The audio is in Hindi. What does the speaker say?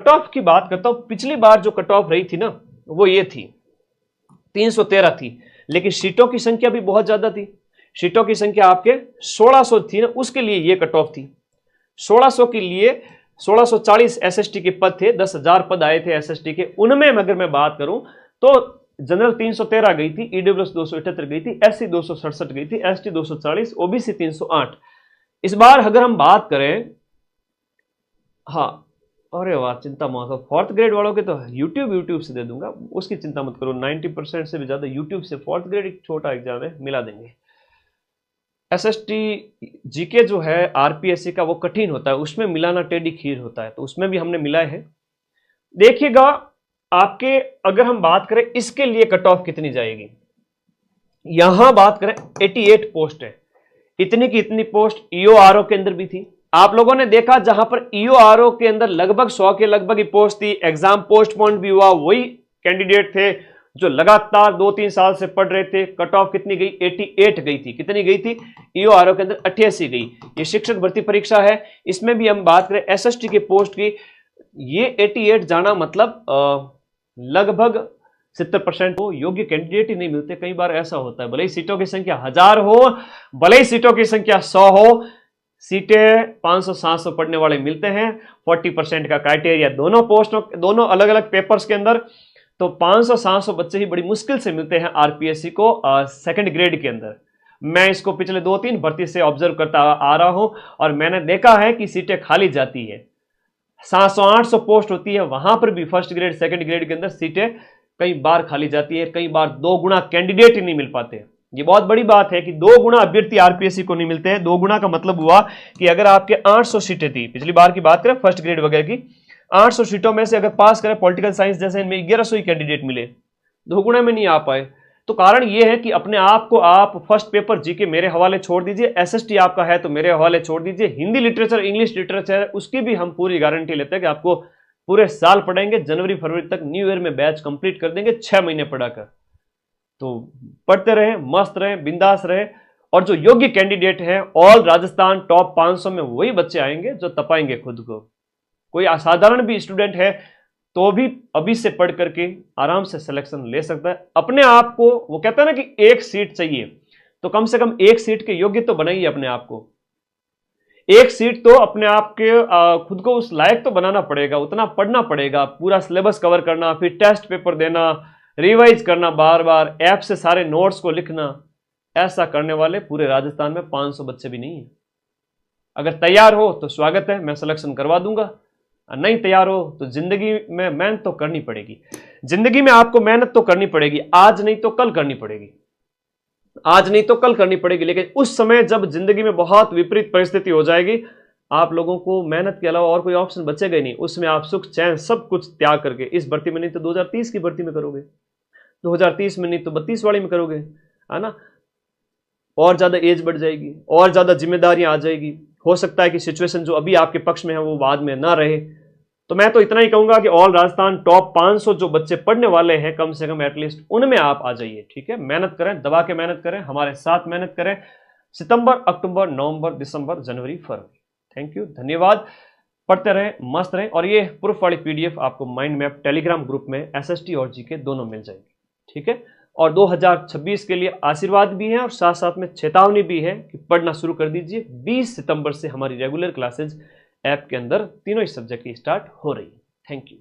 कट ऑफ की बात करता हूं, पिछली बार जो कट ऑफ रही थी ना वो ये थी 313 थी, लेकिन सीटों की संख्या भी बहुत ज्यादा थी। सीटों की संख्या आपके 1600 थी ना, उसके लिए ये कट ऑफ थी। 1600 के लिए 1640 एसएसटी के पद थे, 10,000 पद आए थे एसएसटी के। उनमें अगर मैं बात करूं तो जनरल 313 गई थी, ईडब्ल्यूएस 278 गई थी, एससी 267 गई थी, एसटी 240, ओबीसी 308। इस बार अगर हम बात करें, हाँ अरे वाह चिंता मत करो, फोर्थ ग्रेड वालों के तो यूट्यूब से दे दूंगा, उसकी चिंता मत करो। 90% से भी ज्यादा यूट्यूब से, फोर्थ ग्रेड एक छोटा एग्जाम है, मिला देंगे। एसएसटी जीके जो है आरपीएससी का वो कठिन होता है, उसमें मिलाना टेढ़ी खीर होता है, तो उसमें भी हमने मिलाए हैं। देखिएगा आपके, अगर हम बात करें इसके लिए कट ऑफ कितनी जाएगी, यहां बात करें 88 पोस्ट है, इतनी की इतनी पोस्ट ईओआरओ के अंदर भी थी। आप लोगों ने देखा जहां पर ईओआरओ के अंदर लगभग 100 के लगभग ही पोस्ट थी, एग्जाम पोस्टपोन भी हुआ, वही कैंडिडेट थे जो लगातार 2-3 साल से पढ़ रहे थे। कट ऑफ कितनी गई, 88 गई थी। कितनी गई थी ईओआरओ के अंदर, 88 गई। ये शिक्षक भर्ती परीक्षा है, इसमें भी हम बात करें एसएसटी के पोस्ट की, ये 88 जाना मतलब लगभग 70% को योग्य कैंडिडेट ही नहीं मिलते। कई बार ऐसा होता है, भले ही सीटों की संख्या 1000 हो, भले ही सीटों की संख्या 100 हो, सीटें 500-700 पढ़ने वाले मिलते हैं। 40% का क्राइटेरिया दोनों पोस्टों, दोनों अलग अलग पेपर्स के अंदर, तो 500-700 बच्चे ही बड़ी मुश्किल से मिलते हैं आरपीएससी को सेकंड ग्रेड के अंदर। मैं इसको पिछले 2-3 भर्ती से ऑब्जर्व करता आ रहा हूं और मैंने देखा है कि सीटें खाली जाती है। 700-800 पोस्ट होती है, वहां पर भी फर्स्ट ग्रेड सेकंड ग्रेड के अंदर सीटें कई बार खाली जाती है, कई बार 2 गुना कैंडिडेट ही नहीं मिल पाते। ये बहुत बड़ी बात है कि 2 गुना अभ्यर्थी आरपीएससी को नहीं मिलते हैं। 2 गुना का मतलब हुआ कि अगर आपके 800 सीटें थी, पिछली बार की बात करें फर्स्ट ग्रेड वगैरह की, 800 सीटों में से अगर पास करें पॉलिटिकल साइंस जैसे, इनमें 1100 ही कैंडिडेट मिले, 2 गुना में नहीं आ पाए। तो कारण यह है कि अपने आप को आप फर्स्ट पेपर जीके मेरे हवाले छोड़ दीजिए, एसएसटी आपका है तो मेरे हवाले छोड़ दीजिए, हिंदी लिटरेचर इंग्लिश लिटरेचर उसकी भी हम पूरी गारंटी लेते हैं कि आपको पूरे साल पढ़ेंगे, जनवरी फरवरी तक न्यू ईयर में बैच कंप्लीट कर देंगे 6 महीने पढ़ाकर। तो पढ़ते रहे, मस्त रहे, बिंदास रहे, और जो योग्य कैंडिडेट हैं ऑल राजस्थान टॉप 500 में वही बच्चे आएंगे जो तपाएंगे खुद को। कोई असाधारण भी स्टूडेंट है तो भी अभी से पढ़ करके आराम से सिलेक्शन ले सकता है अपने आप को। वो कहता है ना कि एक सीट चाहिए, तो कम से कम एक सीट के योग्य तो बनाइए अपने आप को। एक सीट तो अपने आप के खुद को उस लायक तो बनाना पड़ेगा, उतना पढ़ना पड़ेगा, पूरा सिलेबस कवर करना, फिर टेस्ट पेपर देना, रिवाइज करना, बार बार ऐप से सारे नोट्स को लिखना। ऐसा करने वाले पूरे राजस्थान में 500 बच्चे भी नहीं है। अगर तैयार हो तो स्वागत है, मैं सिलेक्शन करवा दूंगा। नहीं तैयार हो तो जिंदगी में मेहनत तो करनी पड़ेगी, जिंदगी में आपको मेहनत तो करनी पड़ेगी, आज नहीं तो कल करनी पड़ेगी, आज नहीं तो कल करनी पड़ेगी। लेकिन उस समय जब जिंदगी में बहुत विपरीत परिस्थिति हो जाएगी, आप लोगों को मेहनत के अलावा और कोई ऑप्शन बचेगा ही नहीं। उसमें आप सुख चैन सब कुछ त्याग करके, इस भर्ती में नहीं तो 2030 की भर्ती में करोगे, 2030 में नहीं तो 32 वाली में करोगे, है ना। और ज्यादा एज बढ़ जाएगी, और ज्यादा जिम्मेदारियां आ जाएगी, हो सकता है कि सिचुएशन जो अभी आपके पक्ष में है वो बाद में ना रहे। तो मैं तो इतना ही कहूंगा कि ऑल राजस्थान टॉप 500 जो बच्चे पढ़ने वाले हैं कम से कम एटलीस्ट उनमें आप आ जाइए, ठीक है। मेहनत करें, दबा के मेहनत करें, हमारे साथ मेहनत करें। सितंबर, अक्टूबर, नवंबर, दिसंबर, जनवरी, फरवरी। थैंक यू, धन्यवाद। पढ़ते रहें, मस्त रहें। और ये प्रूफ वाली पीडीएफ आपको माइंड मैप टेलीग्राम ग्रुप में एसएसटी और जीके दोनों मिल जाएगी, ठीक है। और 2026 के लिए आशीर्वाद भी है और साथ साथ में चेतावनी भी है कि पढ़ना शुरू कर दीजिए। 20 सितंबर से हमारी रेगुलर क्लासेज ऐप के अंदर तीनों ही सब्जेक्ट की स्टार्ट हो रही है। Thank you.